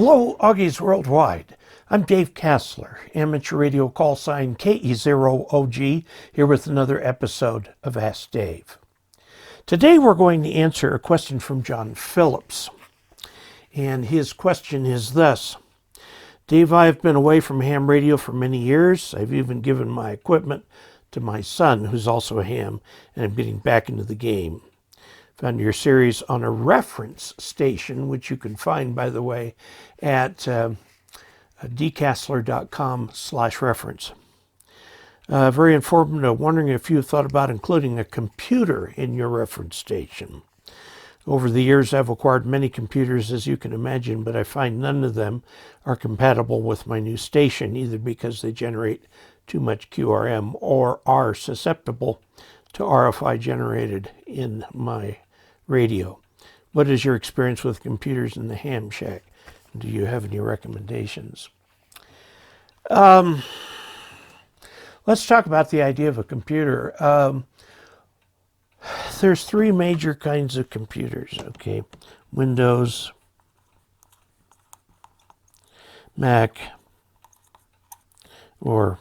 Hello, Augies Worldwide. I'm Dave Kassler, amateur radio call sign KE0OG, here with another episode of Ask Dave. Today we're going to answer a question from John Phillips. And his question is thus: Dave, I have been away from ham radio for many years. I've even given my equipment to my son, who's also a ham, and I'm getting back into the game. Found your series on a reference station, which you can find, by the way, at dkassler.com/reference. Very informative. Wondering if you thought about including a computer in your reference station. Over the years, I've acquired many computers, as you can imagine, but I find none of them are compatible with my new station, either because they generate too much QRM or are susceptible to RFI generated in my radio. What is your experience with computers in the ham shack? Do you have any recommendations? Let's talk about the idea of a computer. There's three major kinds of computers, okay? Windows, Mac, or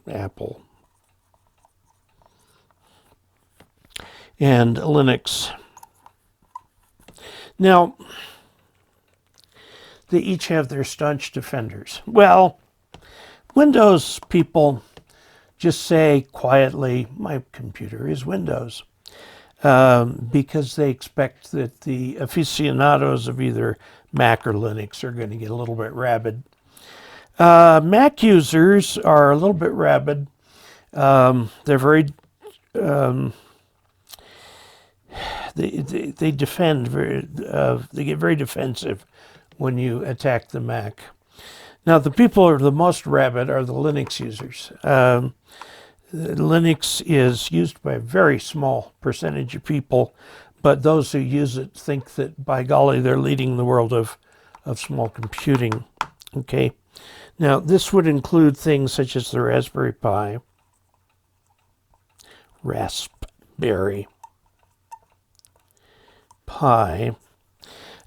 Apple, and Linux. Now, they each have their staunch defenders. Well, Windows people just say quietly, my computer is Windows, because they expect that the aficionados of either Mac or Linux are going to get a little bit rabid. Mac users are a little bit rabid. They're very they defend very. They get very defensive when you attack the Mac. Now, the people who are the most rabid are the Linux users. Linux is used by a very small percentage of people, but those who use it think that, by golly, they're leading the world of small computing. Okay. Now, this would include things such as the Raspberry Pi, Raspberry Pi,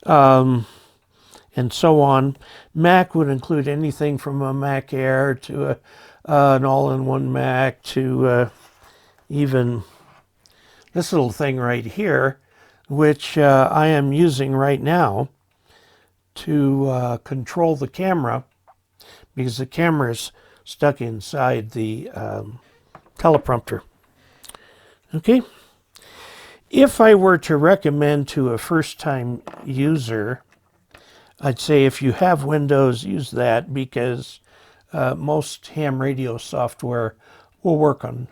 and so on. Mac would include anything from a Mac Air to an all-in-one Mac to even this little thing right here, which I am using right now to control the camera, because the camera is stuck inside the teleprompter. Okay? If I were to recommend to a first-time user, I'd say if you have Windows, use that, because most ham radio software will work on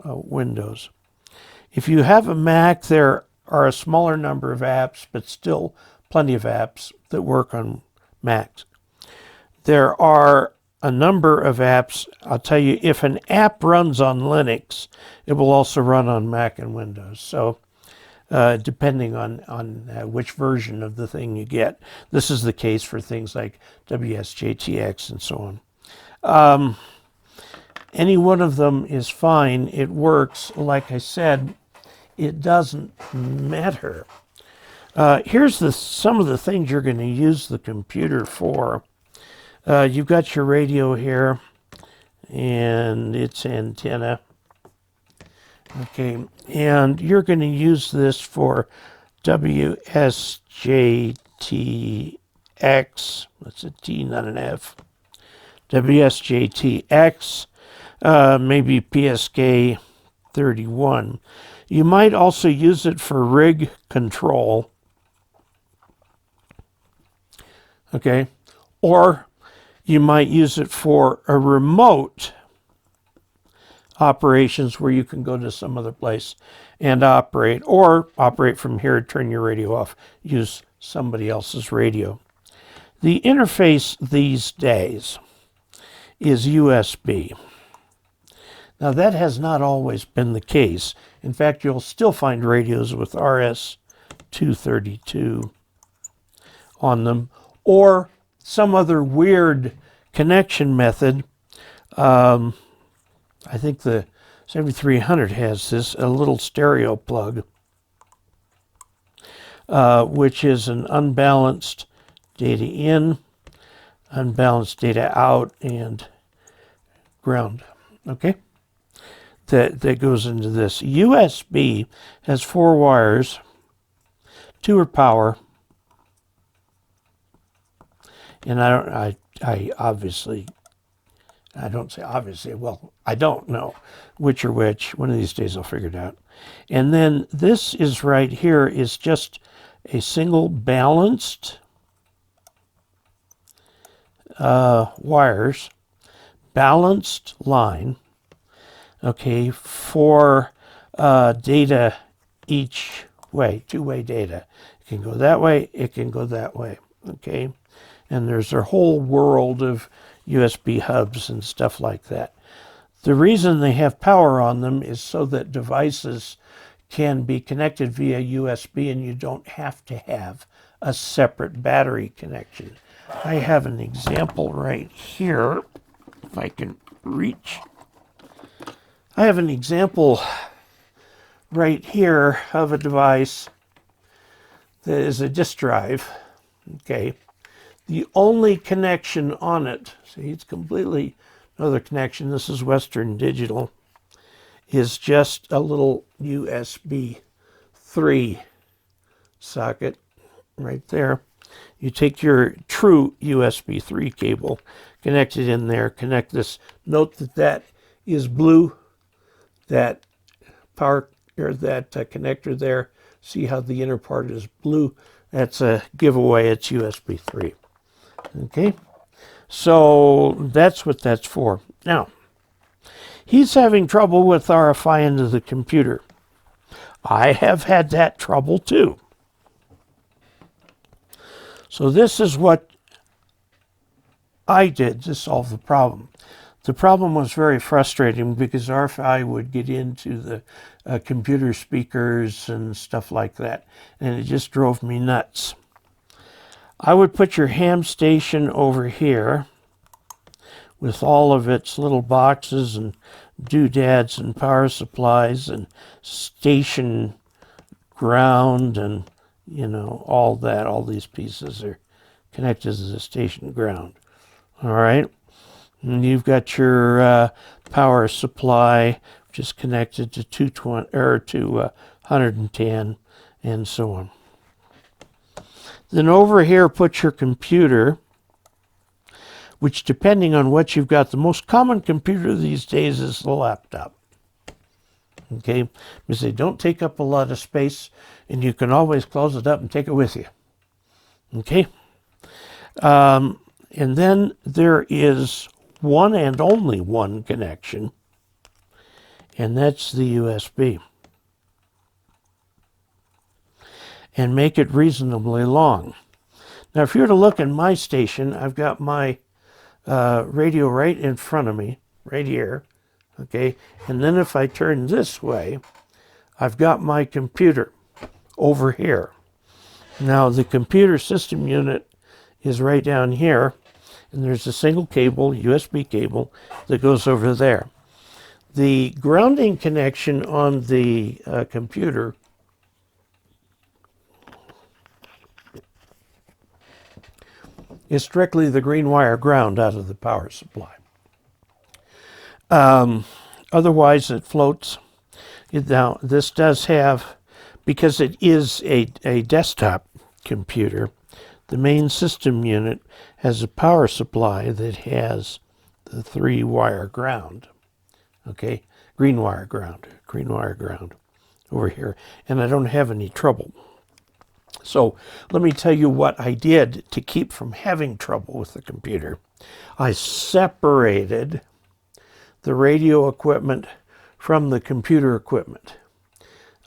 Windows. If you have a Mac, there are a smaller number of apps, but still plenty of apps that work on Macs. There are a number of apps. I'll tell you, if an app runs on Linux, it will also run on Mac and Windows. So depending on which version of the thing you get. This is the case for things like WSJTX and so on. Any one of them is fine. It works. Like I said, it doesn't matter. Here's some of the things you're going to use the computer for. You've got your radio here and its antenna. Okay, and you're going to use this for WSJTX. That's a T, not an F. WSJTX, maybe PSK 31. You might also use it for rig control. Okay, or you might use it for a remote operations where you can go to some other place and operate, or operate from here, turn your radio off, use somebody else's radio. The interface these days is USB. Now, that has not always been the case. In fact, you'll still find radios with RS-232 on them, or some other weird connection method. I think the 7300 has this, a little stereo plug, which is an unbalanced data in unbalanced data out and ground. Okay? That goes into this. USB has 4 wires. 2 are power. And I don't say obviously, well, I don't know which are which. One of these days I'll figure it out. And then this is right here is just a single balanced wires, balanced line, okay, for data each way, 2-way data. It can go that way, it can go that way, okay? And there's a whole world of USB hubs and stuff like that. The reason they have power on them is so that devices can be connected via USB and you don't have to have a separate battery connection. I have an example right here, if I can reach. I have an example right here of a device that is a disk drive, okay? The only connection on it, see, it's completely another connection. This is Western Digital, is just a little USB 3 socket right there. You take your true USB 3 cable, connect it in there, connect this. Note that that is blue, that power or that connector there. See how the inner part is blue? That's a giveaway. It's USB 3. Okay, so that's what that's for. Now, he's having trouble with RFI into the computer. I have had that trouble too. So this is what I did to solve the problem. The problem was very frustrating because RFI would get into the computer speakers and stuff like that, and it just drove me nuts. I would put your ham station over here with all of its little boxes and doodads and power supplies and station ground and, you know, all that. All these pieces are connected to the station ground. All right. And you've got your power supply, which is connected to 220 or to 110 and so on. Then over here, put your computer, which depending on what you've got, the most common computer these days is the laptop. Okay, because they don't take up a lot of space and you can always close it up and take it with you. Okay, and then there is one and only one connection, and that's the USB. And make it reasonably long. Now, if you were to look in my station, I've got my radio right in front of me, right here, okay? And then if I turn this way, I've got my computer over here. Now, the computer system unit is right down here, and there's a single cable, USB cable, that goes over there. The grounding connection on the computer is strictly the green wire ground out of the power supply. Otherwise, it floats. Now, this does have, because it is a desktop computer, the main system unit has a power supply that has the 3-wire ground. Okay, green wire ground over here. And I don't have any trouble. So let me tell you what I did to keep from having trouble with the computer. I separated the radio equipment from the computer equipment.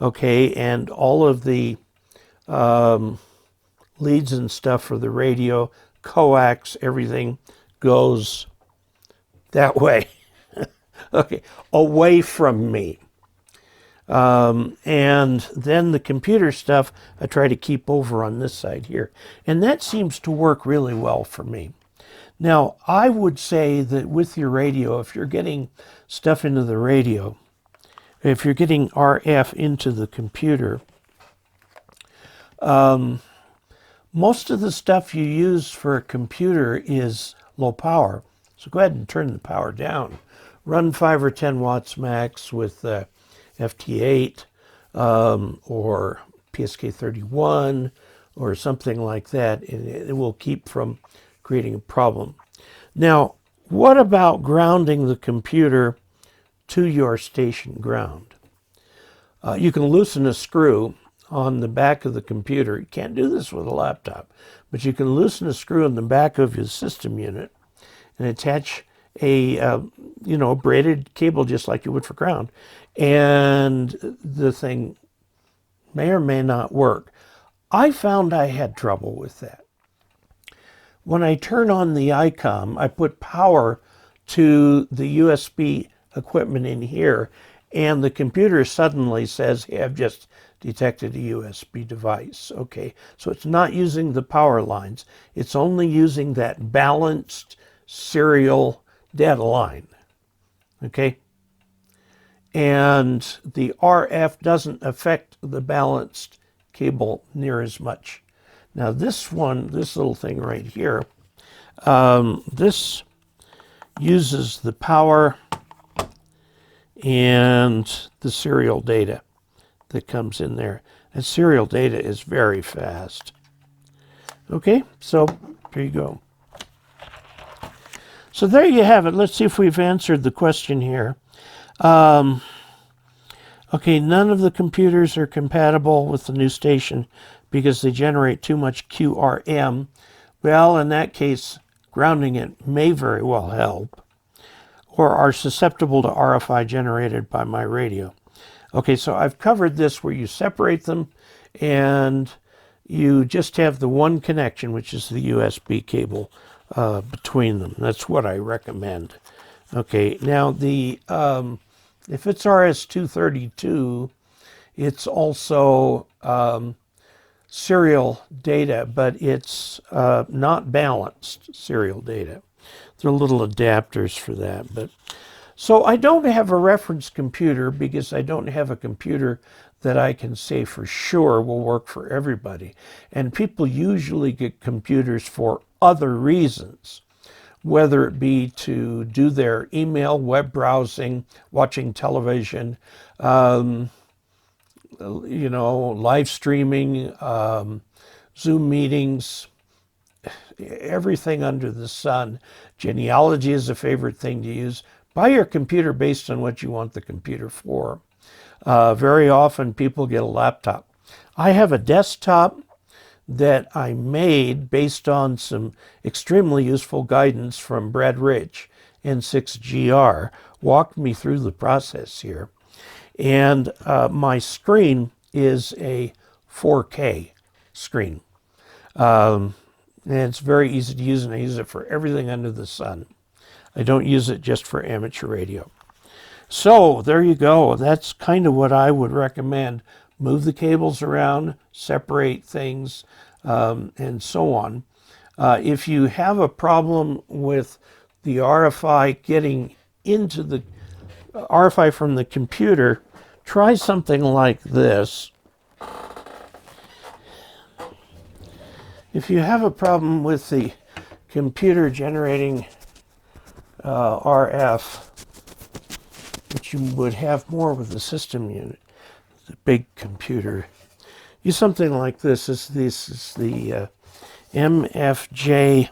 Okay, and all of the leads and stuff for the radio, coax, everything goes that way. Okay, away from me. And then the computer stuff, I try to keep over on this side here. And that seems to work really well for me. Now, I would say that with your radio, if you're getting stuff into the radio, if you're getting RF into the computer, most of the stuff you use for a computer is low power. So go ahead and turn the power down. Run 5 or 10 watts max with FT8 or PSK31 or something like that, and it will keep from creating a problem. Now, what about grounding the computer to your station ground? You can loosen a screw on the back of the computer. You can't do this with a laptop, but you can loosen a screw in the back of your system unit and attach a braided cable just like you would for ground, and the thing may or may not work. I found I had trouble with that. When I turn on the ICOM, I put power to the USB equipment in here, and the computer suddenly says, hey, I've just detected a USB device. Okay, so it's not using the power lines. It's only using that balanced serial data line. Okay? And the RF doesn't affect the balanced cable near as much. Now this little thing right here, this uses the power and the serial data that comes in there. And serial data is very fast. Okay, so there you go. So there you have it. Let's see if we've answered the question here. Okay, none of the computers are compatible with the new station because they generate too much QRM. Well, in that case, grounding it may very well help, or are susceptible to RFI generated by my radio. Okay, so I've covered this where you separate them and you just have the one connection, which is the USB cable between them. That's what I recommend. Okay, now the if it's RS-232, it's also serial data, but it's not balanced serial data. There are little adapters for that. But so I don't have a reference computer because I don't have a computer that I can say for sure will work for everybody. And people usually get computers for other reasons, whether it be to do their email, web browsing, watching television, live streaming, Zoom meetings, everything under the sun. Genealogy is a favorite thing to use. Buy your computer based on what you want the computer for. Very often people get a laptop. I have a desktop that I made based on some extremely useful guidance from Brad Rich, N6GR, walked me through the process here. And my screen is a 4K screen. And it's very easy to use, and I use it for everything under the sun. I don't use it just for amateur radio. So there you go. That's kind of what I would recommend. Move the cables around, separate things, and so on. If you have a problem with the RFI getting into the RFI from the computer, try something like this. If you have a problem with the computer generating RF, which you would have more with the system unit, the big computer, use something like this. This is the MFJ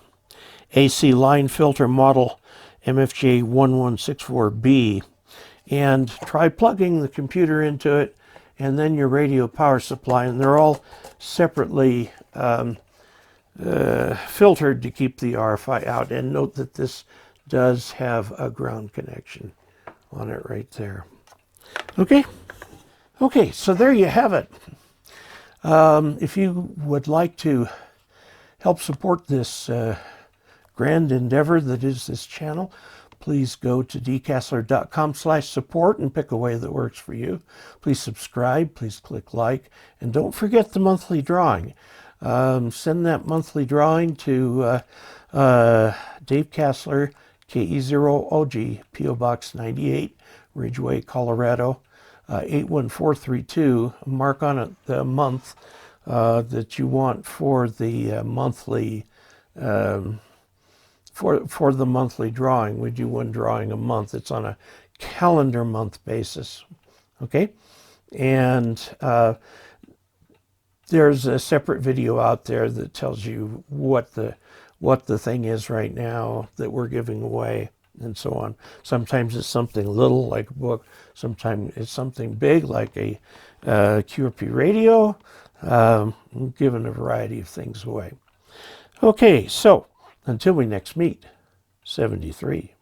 AC line filter model MFJ 1164B, and try plugging the computer into it and then your radio power supply, and they're all separately filtered to keep the RFI out. And note that this does have a ground connection on it right there. Okay, so there you have it. If you would like to help support this grand endeavor that is this channel, please go to dcasler.com/support and pick a way that works for you. Please subscribe, please click like, and don't forget the monthly drawing. Send that monthly drawing to Dave Castler, KE0OG, P.O. Box 98, Ridgeway, Colorado, 81432. Mark on it the month that you want for the monthly for the monthly drawing. We do one drawing a month. It's on a calendar month basis. Okay, and there's a separate video out there that tells you what the thing is right now that we're giving away, and so on. Sometimes it's something little like a book. Sometimes it's something big like a QRP radio. We're giving a variety of things away. Okay, so until we next meet, 73.